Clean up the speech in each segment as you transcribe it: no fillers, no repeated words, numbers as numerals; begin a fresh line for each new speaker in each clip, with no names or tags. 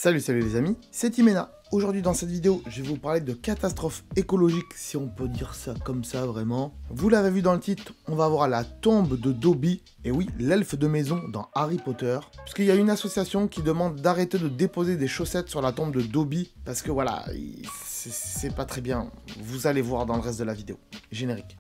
Salut les amis, c'est Imena. Aujourd'hui dans cette vidéo, je vais vous parler de catastrophe écologique, si on peut dire ça comme ça vraiment. Vous l'avez vu dans le titre, on va voir la tombe de Dobby, et oui, l'elfe de maison dans Harry Potter. Puisqu'il y a une association qui demande d'arrêter de déposer des chaussettes sur la tombe de Dobby, parce que voilà, c'est pas très bien. Vous allez voir dans le reste de la vidéo. Générique.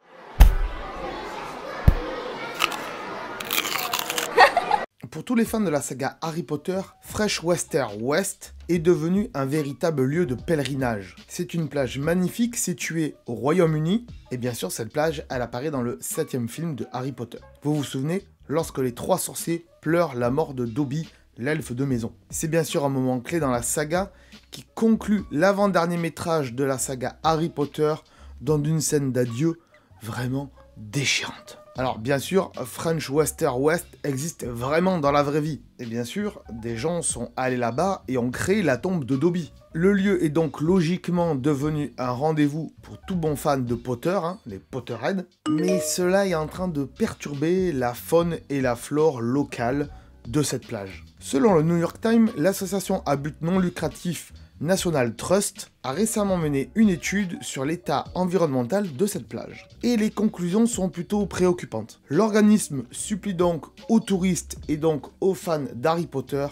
Pour tous les fans de la saga Harry Potter, Freshwater West est devenu un véritable lieu de pèlerinage. C'est une plage magnifique située au Royaume-Uni, et bien sûr cette plage, elle apparaît dans le 7e film de Harry Potter. Vous vous souvenez, lorsque les 3 sorciers pleurent la mort de Dobby, l'elfe de maison. C'est bien sûr un moment clé dans la saga qui conclut l'avant-dernier métrage de la saga Harry Potter dans une scène d'adieu vraiment déchirante. Alors bien sûr, Freshwater West existe vraiment dans la vraie vie. Et bien sûr, des gens sont allés là-bas et ont créé la tombe de Dobby. Le lieu est donc logiquement devenu un rendez-vous pour tout bon fan de Potter, les Potterheads. Mais cela est en train de perturber la faune et la flore locale de cette plage. Selon le New York Times, l'association à but non lucratif National Trust a récemment mené une étude sur l'état environnemental de cette plage. Et les conclusions sont plutôt préoccupantes. L'organisme supplie donc aux touristes et donc aux fans d'Harry Potter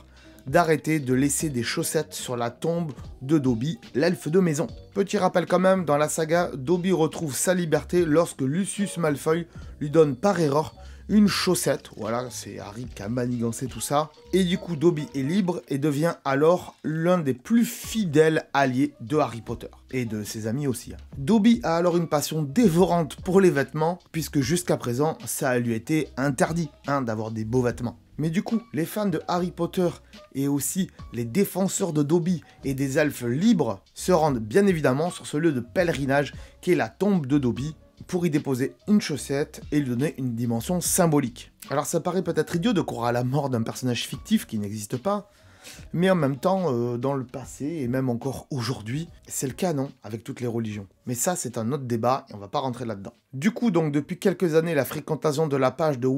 d'arrêter de laisser des chaussettes sur la tombe de Dobby, l'elfe de maison. Petit rappel quand même, dans la saga, Dobby retrouve sa liberté lorsque Lucius Malfoy lui donne par erreur une chaussette, voilà, c'est Harry qui a manigancé tout ça, et du coup Dobby est libre et devient alors l'un des plus fidèles alliés de Harry Potter, et de ses amis aussi. Dobby a alors une passion dévorante pour les vêtements, puisque jusqu'à présent, ça lui était interdit d'avoir des beaux vêtements. Mais du coup, les fans de Harry Potter et aussi les défenseurs de Dobby et des elfes libres se rendent bien évidemment sur ce lieu de pèlerinage qui est la tombe de Dobby, pour y déposer une chaussette et lui donner une dimension symbolique. Alors ça paraît peut-être idiot de croire à la mort d'un personnage fictif qui n'existe pas, mais en même temps, dans le passé, et même encore aujourd'hui, c'est le cas, non? Avec toutes les religions. Mais ça, c'est un autre débat, et on va pas rentrer là-dedans. Du coup, donc, depuis quelques années, la fréquentation de la plage de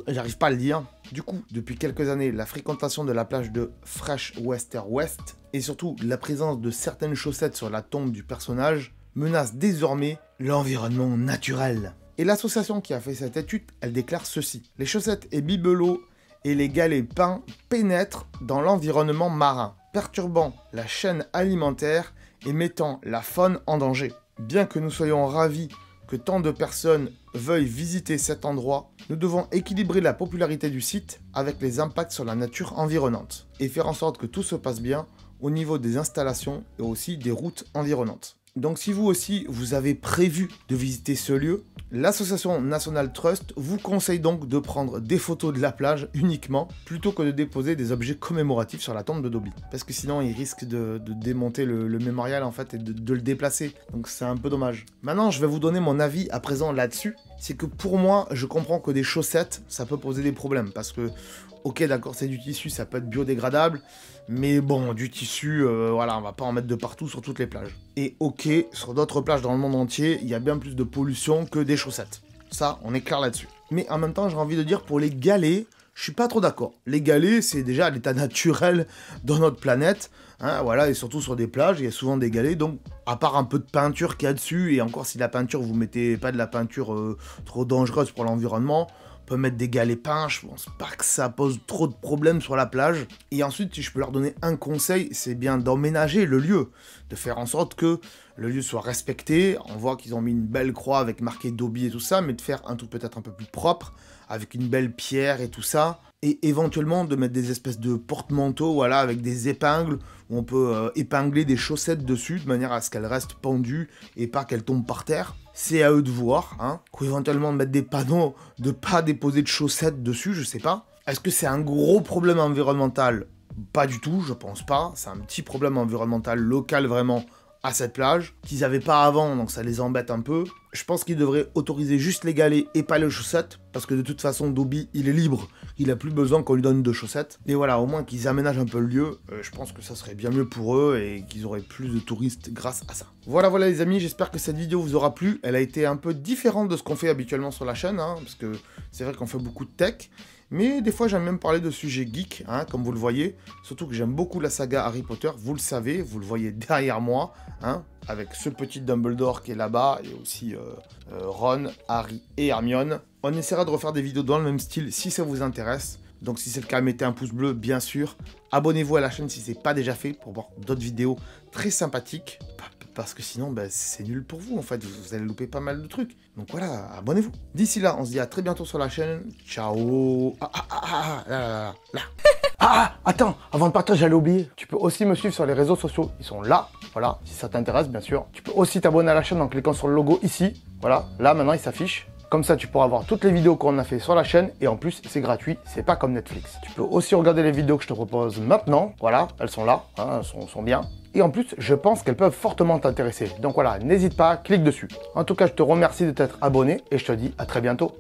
j'arrive pas à le dire. Du coup, depuis quelques années, la fréquentation de la plage de Freshwater West, et surtout la présence de certaines chaussettes sur la tombe du personnage, menace désormais l'environnement naturel. Et l'association qui a fait cette étude, elle déclare ceci. Les chaussettes et bibelots et les galets peints pénètrent dans l'environnement marin, perturbant la chaîne alimentaire et mettant la faune en danger. Bien que nous soyons ravis que tant de personnes veuillent visiter cet endroit, nous devons équilibrer la popularité du site avec les impacts sur la nature environnante et faire en sorte que tout se passe bien au niveau des installations et aussi des routes environnantes. Donc si vous aussi, vous avez prévu de visiter ce lieu, l'association National Trust vous conseille donc de prendre des photos de la plage uniquement, plutôt que de déposer des objets commémoratifs sur la tombe de Dobby. Parce que sinon, il risque de démonter le mémorial en fait et de le déplacer. Donc c'est un peu dommage. Maintenant, je vais vous donner mon avis à présent là-dessus. C'est que pour moi, je comprends que des chaussettes, ça peut poser des problèmes. Parce que, ok d'accord, c'est du tissu, ça peut être biodégradable. Mais bon, du tissu, voilà, on va pas en mettre de partout sur toutes les plages. Et ok, sur d'autres plages dans le monde entier, il y a bien plus de pollution que des chaussettes. Ça, on est clair là-dessus. Mais en même temps, j'ai envie de dire, pour les galets, je suis pas trop d'accord. Les galets, c'est déjà l'état naturel de notre planète. Voilà, et surtout sur des plages, il y a souvent des galets. Donc, à part un peu de peinture qu'il y a dessus, et encore si la peinture, vous mettez pas de la peinture trop dangereuse pour l'environnement, on peut mettre des galets peints, je pense pas que ça pose trop de problèmes sur la plage. Et ensuite, si je peux leur donner un conseil, c'est bien d'emménager le lieu, de faire en sorte que le lieu soit respecté. On voit qu'ils ont mis une belle croix avec marqué Dobby et tout ça, mais de faire un truc peut-être un peu plus propre, avec une belle pierre et tout ça. Et éventuellement de mettre des espèces de porte-manteaux, voilà, avec des épingles, où on peut épingler des chaussettes dessus, de manière à ce qu'elles restent pendues et pas qu'elles tombent par terre. C'est à eux de voir, ou éventuellement de mettre des panneaux, de pas déposer de chaussettes dessus, je sais pas. Est-ce que c'est un gros problème environnemental? Pas du tout, je pense pas. C'est un petit problème environnemental local vraiment à cette plage, qu'ils n'avaient pas avant, donc ça les embête un peu. Je pense qu'ils devraient autoriser juste les galets et pas les chaussettes, parce que de toute façon, Dobby, il est libre, il a plus besoin qu'on lui donne de chaussettes. Et voilà, au moins qu'ils aménagent un peu le lieu, je pense que ça serait bien mieux pour eux, et qu'ils auraient plus de touristes grâce à ça. Voilà les amis, j'espère que cette vidéo vous aura plu. Elle a été un peu différente de ce qu'on fait habituellement sur la chaîne, parce que c'est vrai qu'on fait beaucoup de tech, Mais des fois, j'aime même parler de sujets geeks, hein, comme vous le voyez. Surtout que j'aime beaucoup la saga Harry Potter, vous le savez, vous le voyez derrière moi, hein, avec ce petit Dumbledore qui est là-bas, et aussi Ron, Harry et Hermione. On essaiera de refaire des vidéos dans le même style si ça vous intéresse. Donc si c'est le cas, mettez un pouce bleu, bien sûr. Abonnez-vous à la chaîne si ce n'est pas déjà fait pour voir d'autres vidéos très sympathiques. Parce que sinon, bah, c'est nul pour vous, en fait. Vous allez louper pas mal de trucs. Donc voilà, abonnez-vous. D'ici là, on se dit à très bientôt sur la chaîne. Ciao. Attends, avant de partir, j'allais oublier. Tu peux aussi me suivre sur les réseaux sociaux. Ils sont là, voilà, si ça t'intéresse, bien sûr. Tu peux aussi t'abonner à la chaîne en cliquant sur le logo ici. Voilà, là, maintenant, il s'affiche. Comme ça, tu pourras voir toutes les vidéos qu'on a fait sur la chaîne. Et en plus, c'est gratuit, c'est pas comme Netflix. Tu peux aussi regarder les vidéos que je te propose maintenant. Voilà, elles sont là, hein, elles sont bien. Et en plus, je pense qu'elles peuvent fortement t'intéresser. Donc voilà, n'hésite pas, clique dessus. En tout cas, je te remercie de t'être abonné et je te dis à très bientôt.